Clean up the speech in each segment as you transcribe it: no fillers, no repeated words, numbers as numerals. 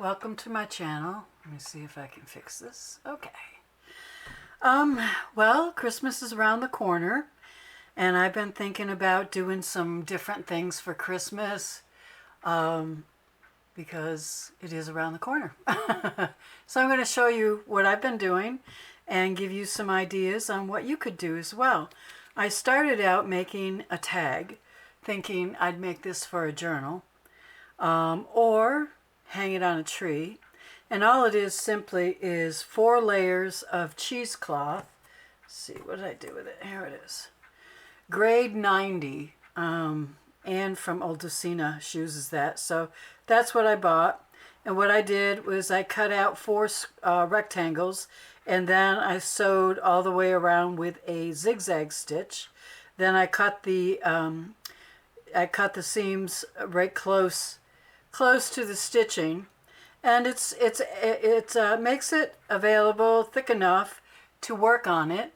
welcome to my channel. Let me see if I can fix this. Okay. Well, Christmas is around the corner, and I've been thinking about doing some different things for Christmas, because it is around the corner. So I'm going to show you what I've been doing and give you some ideas on what you could do as well. I started out making a tag, thinking I'd make this for a journal, or hang it on a tree. And all it is simply is 4 layers of cheesecloth. Let's see, what did I do with it? Here it is. Grade 90. Anne from Old Docina uses that. So that's what I bought. And what I did was I cut out 4 rectangles, and then I sewed all the way around with a zigzag stitch. Then I cut the seams right close to the stitching, and it makes it available thick enough to work on it.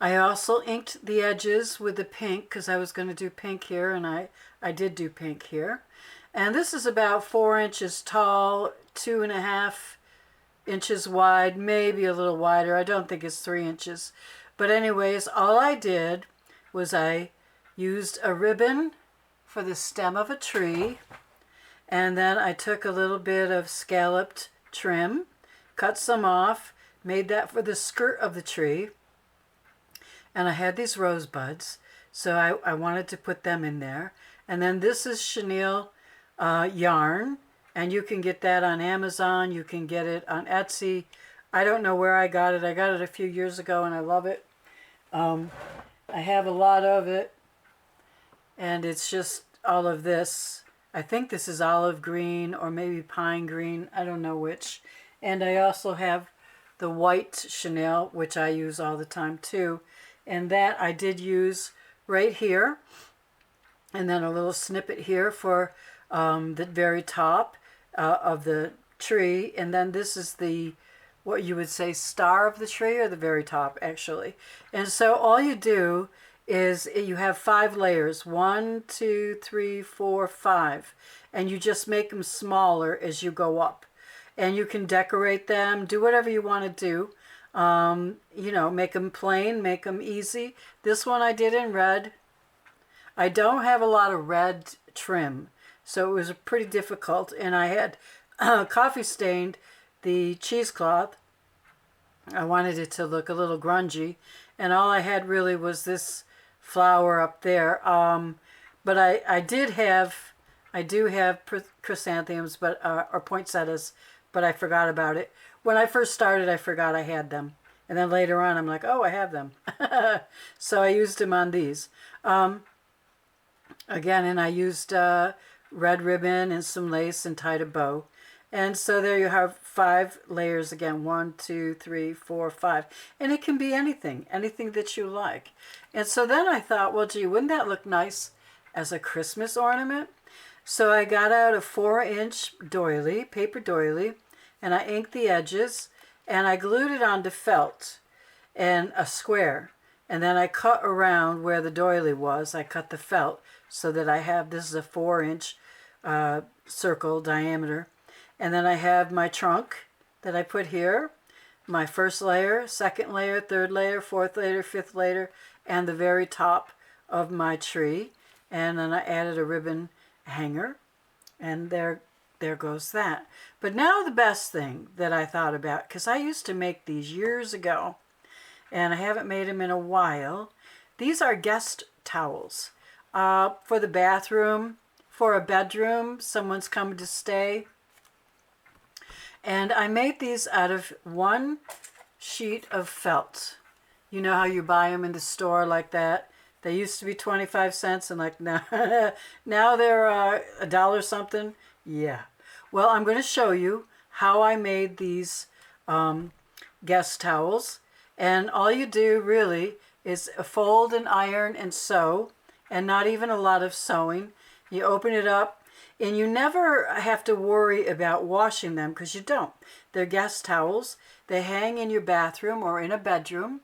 I also inked the edges with the pink because I was going to do pink here, and I did do pink here. And this is about 4 inches tall, 2.5 inches wide, maybe a little wider. I don't think it's 3 inches. But anyways, all I did was I used a ribbon for the stem of a tree, and then I took a little bit of scalloped trim, cut some off, made that for the skirt of the tree. And I had these rosebuds, so I wanted to put them in there. And then this is chenille yarn, and you can get that on Amazon. You can get it on Etsy. I don't know where I got it. I got it a few years ago, and I love it. I have a lot of it, and it's just all of this. I think this is olive green or maybe pine green. I don't know which. And I also have the white chenille, which I use all the time too. And that I did use right here. And then a little snippet here for the very top of the tree. And then this is the, what you would say, star of the tree, or the very top actually. And so all you do is you have 5 layers, 1, 2, 3, 4, 5, and you just make them smaller as you go up. And you can decorate them, do whatever you want to do. You know, make them plain, make them easy. This one I did in red. I don't have a lot of red trim, so it was pretty difficult. And I had coffee stained the cheesecloth. I wanted it to look a little grungy, and all I had really was this flower up there. But I do have chrysanthemums, but or poinsettias, but I forgot about it. When I first started, I forgot I had them. And then later on, I'm like, oh, I have them. So I used them on these. Again, and I used red ribbon and some lace and tied a bow. And so there you have 5 layers again. 1, 2, 3, 4, 5. And it can be anything that you like. And so then I thought, well, gee, wouldn't that look nice as a Christmas ornament? So I got out a 4-inch doily, paper doily, and I inked the edges, and I glued it onto felt and a square. And then I cut around where the doily was. I cut the felt so that I have, this is a 4-inch circle diameter. And then I have my trunk that I put here, my first layer, second layer, third layer, fourth layer, fifth layer, and the very top of my tree. And then I added a ribbon hanger, and there goes that. But now the best thing that I thought about, because I used to make these years ago, and I haven't made them in a while. These are guest towels for the bathroom, for a bedroom, someone's coming to stay. And I made these out of 1 sheet of felt. You know how you buy them in the store like that? They used to be 25 cents, and like now, now they're $1 something. Yeah. Well, I'm going to show you how I made these guest towels. And all you do really is fold and iron and sew, and not even a lot of sewing. You open it up, and you never have to worry about washing them, because you don't. They're guest towels. They hang in your bathroom or in a bedroom,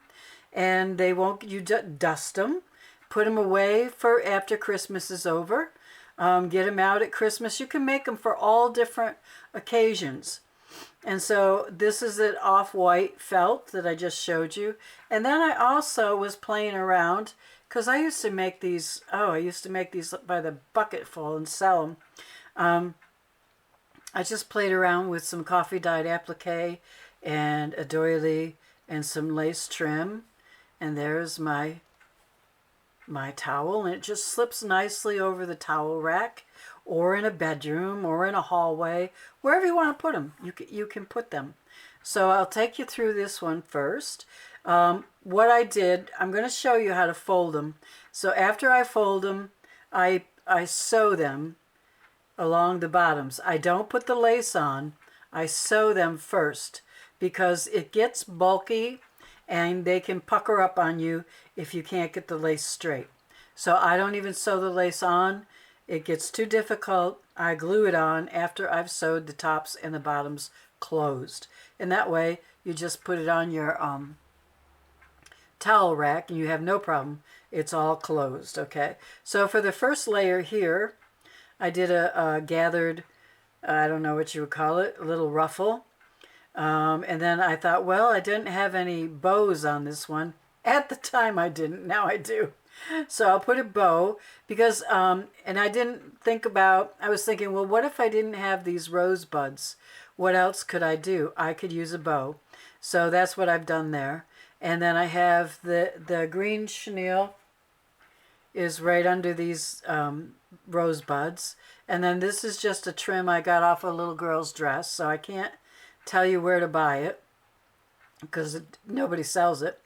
and they won't, you dust them, put them away for after Christmas is over. Get them out at Christmas. You can make them for all different occasions. And so this is an off-white felt that I just showed you. And then I also was playing around because I used to make these, I used to make these by the bucketful and sell them. I just played around with some coffee dyed applique and a doily and some lace trim. And there's my towel, and it just slips nicely over the towel rack or in a bedroom or in a hallway, wherever you want to put them, you can put them. So I'll take you through this one first. What I did, I'm going to show you how to fold them. So after I fold them, I sew them along the bottoms. I don't put the lace on. I sew them first because it gets bulky and they can pucker up on you if you can't get the lace straight. So I don't even sew the lace on. It gets too difficult. I glue it on after I've sewed the tops and the bottoms closed. And that way you just put it on your towel rack and you have no problem. It's all closed, okay? So for the first layer here, I did a gathered, I don't know what you would call it, a little ruffle. And then I thought, well, I didn't have any bows on this one. At the time I didn't, now I do. So I'll put a bow because, and I didn't think about, I was thinking, well, what if I didn't have these rosebuds? What else could I do? I could use a bow. So that's what I've done there. And then I have the green chenille is right under these rosebuds. And then this is just a trim I got off a little girl's dress, so I can't tell you where to buy it because nobody sells it.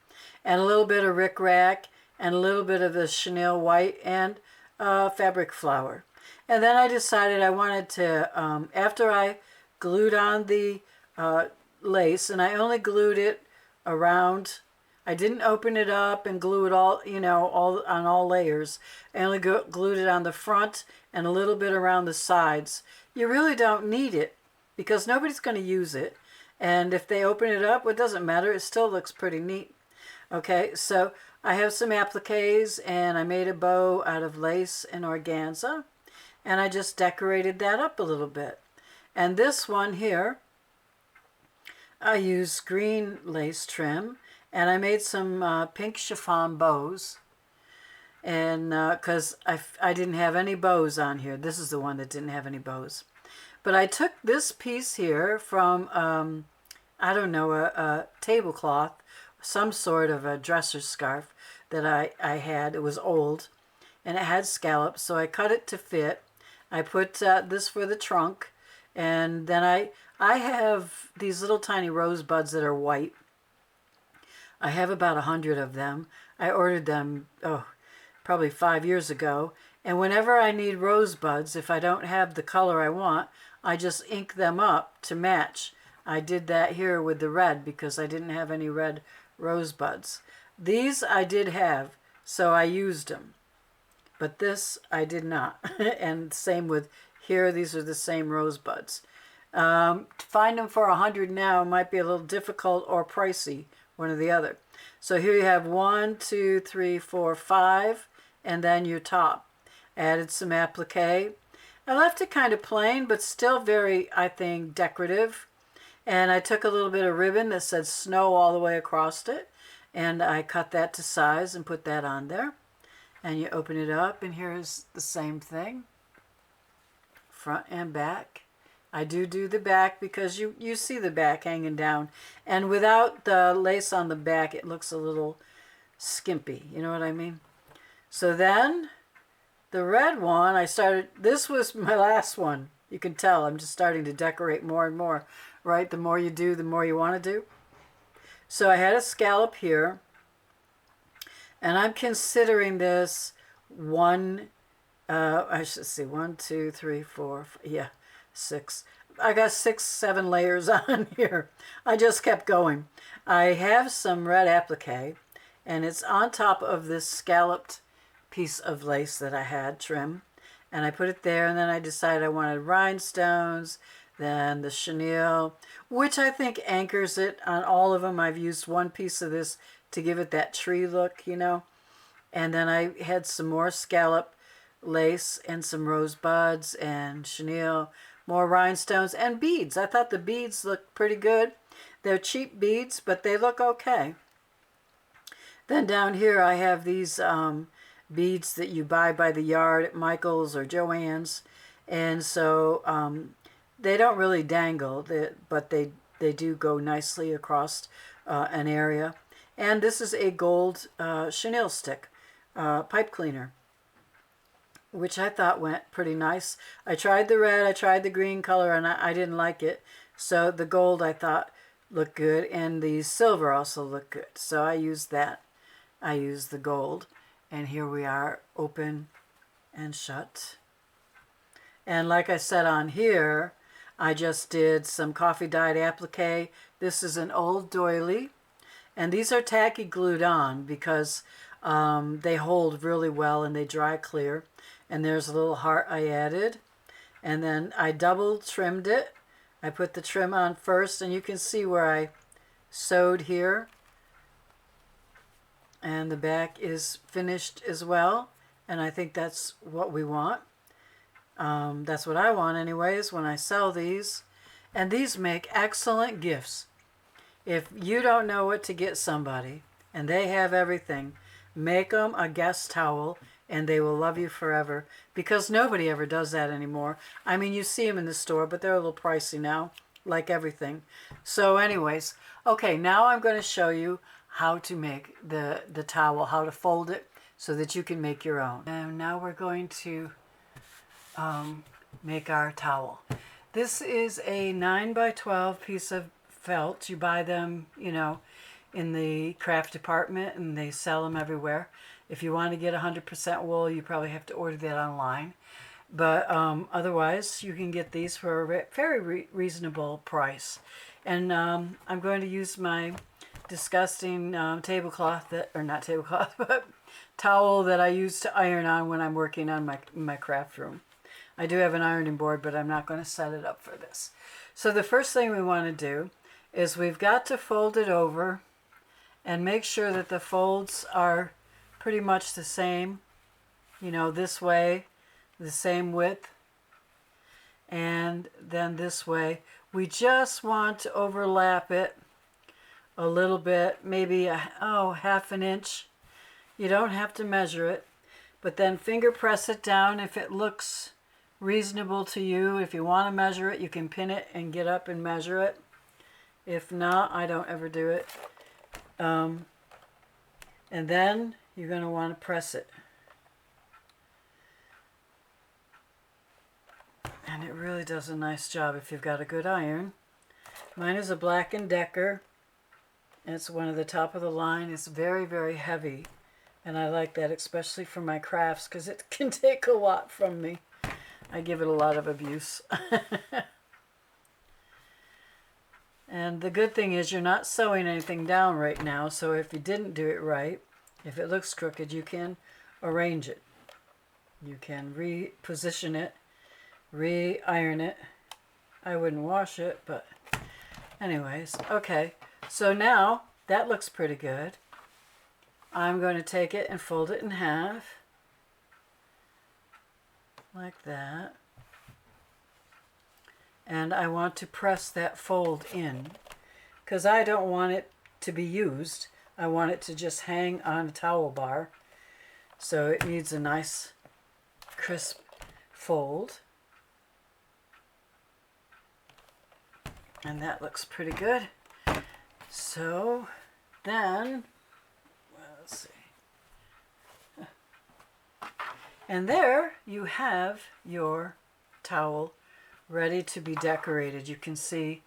And a little bit of rickrack and a little bit of the chenille white and fabric flower. And then I decided I wanted to, after I glued on the lace, and I only glued it around, I didn't open it up and glue it all, all on all layers. I only glued it on the front and a little bit around the sides. You really don't need it because nobody's going to use it. And if they open it up, it doesn't matter. It still looks pretty neat. Okay, so I have some appliques and I made a bow out of lace and organza. And I just decorated that up a little bit. And this one here, I used green lace trim. And I made some pink chiffon bows. And because I didn't have any bows on here. This is the one that didn't have any bows. But I took this piece here from, I don't know, a tablecloth, some sort of a dresser scarf that I had. It was old and it had scallops, so I cut it to fit. I put this for the trunk, and then I have these little tiny rosebuds that are white. I have about 100 of them. I ordered them, probably 5 years ago. And whenever I need rosebuds, if I don't have the color I want, I just ink them up to match. I did that here with the red because I didn't have any red rosebuds. These I did have, so I used them. But this I did not. And same with here, these are the same rosebuds. To find them for 100 now might be a little difficult or pricey, one or the other. So here you have 1, 2, 3, 4, 5, and then your top. Added some applique. I left it kind of plain, but still very, I think, decorative. And I took a little bit of ribbon that said snow all the way across it, and I cut that to size and put that on there. And you open it up, and here's the same thing, front and back. I do the back because you see the back hanging down. And without the lace on the back, it looks a little skimpy. You know what I mean? So then, the red one, this was my last one. You can tell I'm just starting to decorate more and more, right? The more you do, the more you want to do. So I had a scallop here. And I'm considering this I should see, 1, 2, 3, 4, yeah. 6. I got 6, 7 layers on here. I just kept going. I have some red applique, and it's on top of this scalloped piece of lace that I had trim. And I put it there, and then I decided I wanted rhinestones, then the chenille, which I think anchors it on all of them. I've used one piece of this to give it that tree look, And then I had some more scallop lace and some rosebuds and chenille, more rhinestones and beads. I thought the beads looked pretty good. They're cheap beads, but they look okay. Then down here I have these beads that you buy by the yard at Michael's or Joann's. And so they don't really dangle, but they do go nicely across an area. And this is a gold chenille stick pipe cleaner, which I thought went pretty nice. I tried the red, I tried the green color, and I didn't like it. So the gold I thought looked good, and the silver also looked good. So I used that. I used the gold. And here we are, open and shut. And like I said on here, I just did some coffee dyed applique. This is an old doily. And these are tacky glued on because they hold really well and they dry clear. And there's a little heart I added. And then I double trimmed it. I put the trim on first, and you can see where I sewed here. And the back is finished as well. And I think that's what we want. That's what I want anyways when I sell these. And these make excellent gifts. If you don't know what to get somebody and they have everything, make them a guest towel and they will love you forever, because nobody ever does that anymore. I mean, you see them in the store, but they're a little pricey now, like everything. So anyways, okay, now I'm going to show you how to make the towel, how to fold it so that you can make your own. And now we're going to make our towel. This is a 9x12 piece of felt. You buy them, you know, in the craft department, and they sell them everywhere. If you want to get 100% wool, you probably have to order that online. But otherwise, you can get these for a very reasonable price. And I'm going to use my disgusting tablecloth, or not tablecloth, but towel that I use to iron on when I'm working on my craft room. I do have an ironing board, but I'm not going to set it up for this. So the first thing we want to do is we've got to fold it over and make sure that the folds are pretty much the same, you know, this way, the same width, and then this way. We just want to overlap it a little bit, maybe half an inch. You don't have to measure it, but then finger press it down if it looks reasonable to you. If you want to measure it, you can pin it and get up and measure it. If not, I don't ever do it. And then you're going to want to press it. And it really does a nice job if you've got a good iron. Mine is a Black & Decker. And it's one of the top of the line. It's very heavy. And I like that, especially for my crafts, because it can take a lot from me. I give it a lot of abuse. And the good thing is you're not sewing anything down right now, so if you didn't do it right, if it looks crooked, you can arrange it. You can reposition it, re-iron it. I wouldn't wash it, but anyways, okay. So now that looks pretty good. I'm going to take it and fold it in half, like that. And I want to press that fold in because I don't want it to be used. I want it to just hang on a towel bar. So it needs a nice crisp fold. And that looks pretty good. So then, let's see. And there you have your towel ready to be decorated. You can see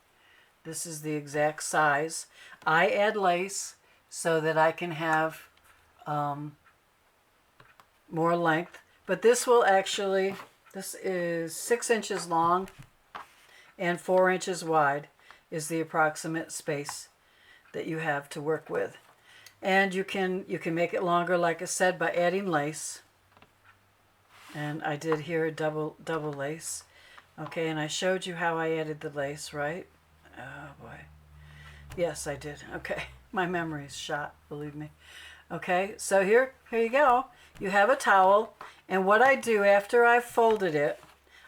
this is the exact size. I add lace so that I can have more length. But this will actually, this is 6 inches long and 4 inches wide is the approximate space that you have to work with. And you can make it longer, like I said, by adding lace. And I did here a double lace. Okay, and I showed you how I added the lace, right? Oh boy. Yes, I did. Okay, my memory's shot, believe me. Okay, so here you go. You have a towel, and what I do after I've folded it,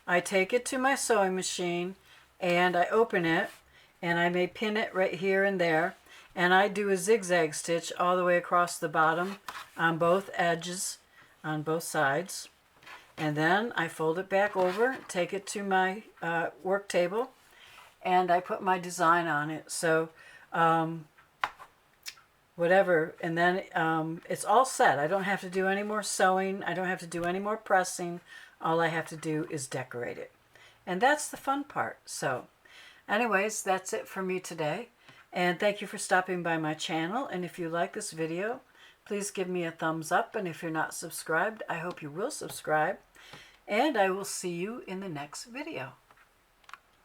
I take it to my sewing machine and I open it, and I may pin it right here and there, and I do a zigzag stitch all the way across the bottom on both edges, on both sides. And then I fold it back over, take it to my work table, and I put my design on it. So whatever, and then it's all set. I don't have to do any more sewing. I don't have to do any more pressing. All I have to do is decorate it. And that's the fun part. So anyways, that's it for me today. And thank you for stopping by my channel. And if you like this video, please give me a thumbs up. And if you're not subscribed, I hope you will subscribe. And I will see you in the next video.